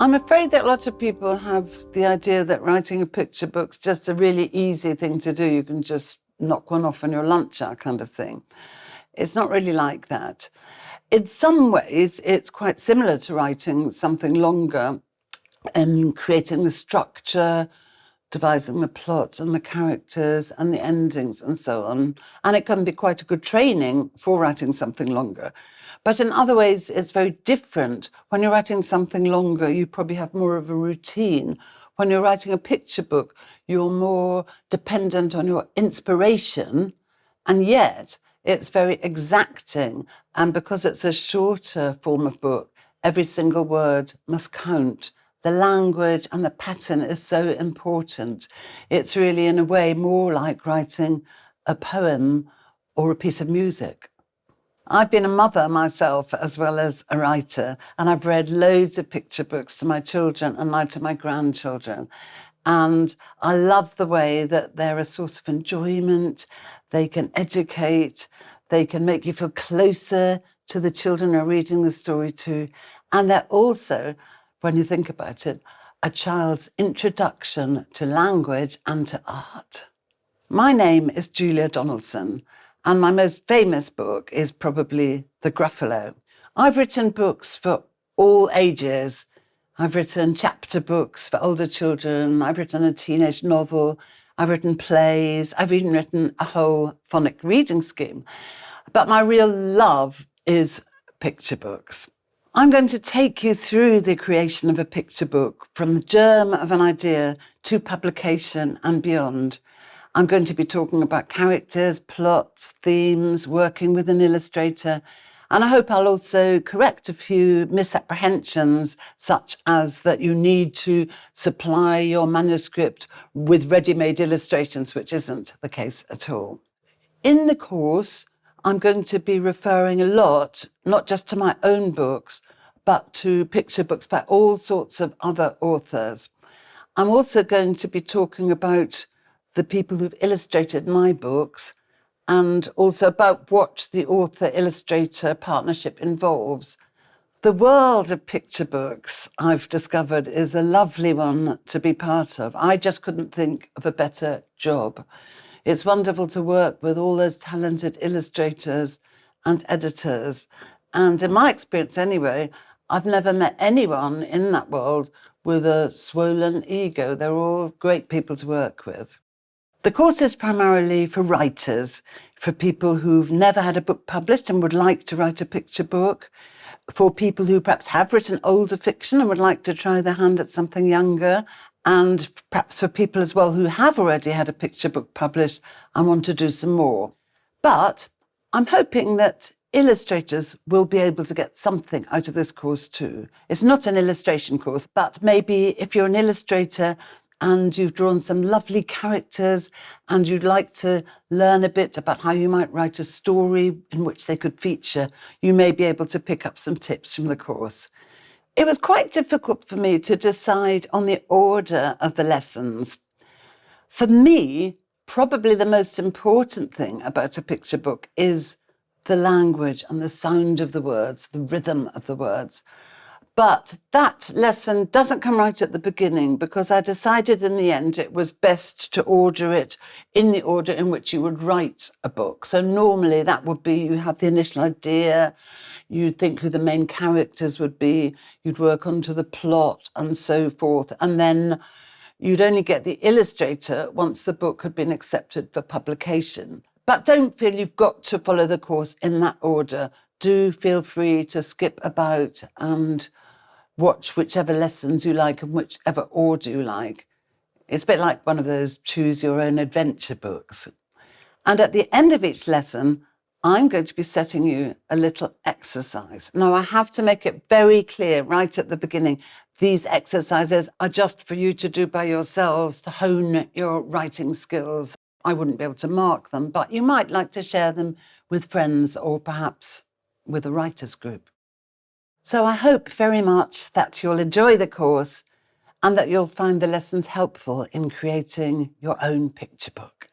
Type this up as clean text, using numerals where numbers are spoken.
I'm afraid that a lot of people have the idea that writing a picture book's just a really easy thing to do. You can just knock one off on your lunch hour kind of thing. It's not really like that. In some ways, it's quite similar to writing something longer and creating the structure, devising the plot and the characters and the endings and so on. And it can be quite a good training for writing something longer. But in other ways, it's very different. When you're writing something longer, you probably have more of a routine. When you're writing a picture book, you're more dependent on your inspiration, and yet it's very exacting. And because it's a shorter form of book, every single word must count. The language and the pattern is so important. It's really, in a way, more like writing a poem or a piece of music. I've been a mother myself as well as a writer, and I've read loads of picture books to my children and now to my grandchildren. And I love the way that they're a source of enjoyment. They can educate, they can make you feel closer to the children you're reading the story to. And they're also, when you think about it, a child's introduction to language and to art. My name is Julia Donaldson, and my most famous book is probably The Gruffalo. I've written books for all ages. I've written chapter books for older children. I've written a teenage novel. I've written plays. I've even written a whole phonic reading scheme. But my real love is picture books. I'm going to take you through the creation of a picture book from the germ of an idea to publication and beyond. I'm going to be talking about characters, plots, themes, working with an illustrator, and I hope I'll also correct a few misapprehensions, such as that you need to supply your manuscript with ready-made illustrations, which isn't the case at all. In the course, I'm going to be referring a lot, not just to my own books, but to picture books by all sorts of other authors. I'm also going to be talking about the people who've illustrated my books and also about what the author-illustrator partnership involves. The world of picture books, I've discovered, is a lovely one to be part of. I just couldn't think of a better job. It's wonderful to work with all those talented illustrators and editors. And in my experience anyway, I've never met anyone in that world with a swollen ego. They're all great people to work with. The course is primarily for writers, for people who've never had a book published and would like to write a picture book, for people who perhaps have written older fiction and would like to try their hand at something younger, and perhaps for people as well who have already had a picture book published and want to do some more. But I'm hoping that illustrators will be able to get something out of this course too. It's not an illustration course, but maybe if you're an illustrator and you've drawn some lovely characters and you'd like to learn a bit about how you might write a story in which they could feature, you may be able to pick up some tips from the course. It was quite difficult for me to decide on the order of the lessons. For me, probably the most important thing about a picture book is the language and the sound of the words, the rhythm of the words. But that lesson doesn't come right at the beginning because I decided in the end it was best to order it in the order in which you would write a book. So normally that would be you have the initial idea, you'd think who the main characters would be, you'd work onto the plot and so forth. And then you'd only get the illustrator once the book had been accepted for publication. But don't feel you've got to follow the course in that order. Do feel free to skip about and watch whichever lessons you like and whichever order you like. It's a bit like one of those choose your own adventure books. And at the end of each lesson, I'm going to be setting you a little exercise. Now, I have to make it very clear right at the beginning, these exercises are just for you to do by yourselves to hone your writing skills. I wouldn't be able to mark them, but you might like to share them with friends or perhaps with a writers group. So I hope very much that you'll enjoy the course and that you'll find the lessons helpful in creating your own picture book.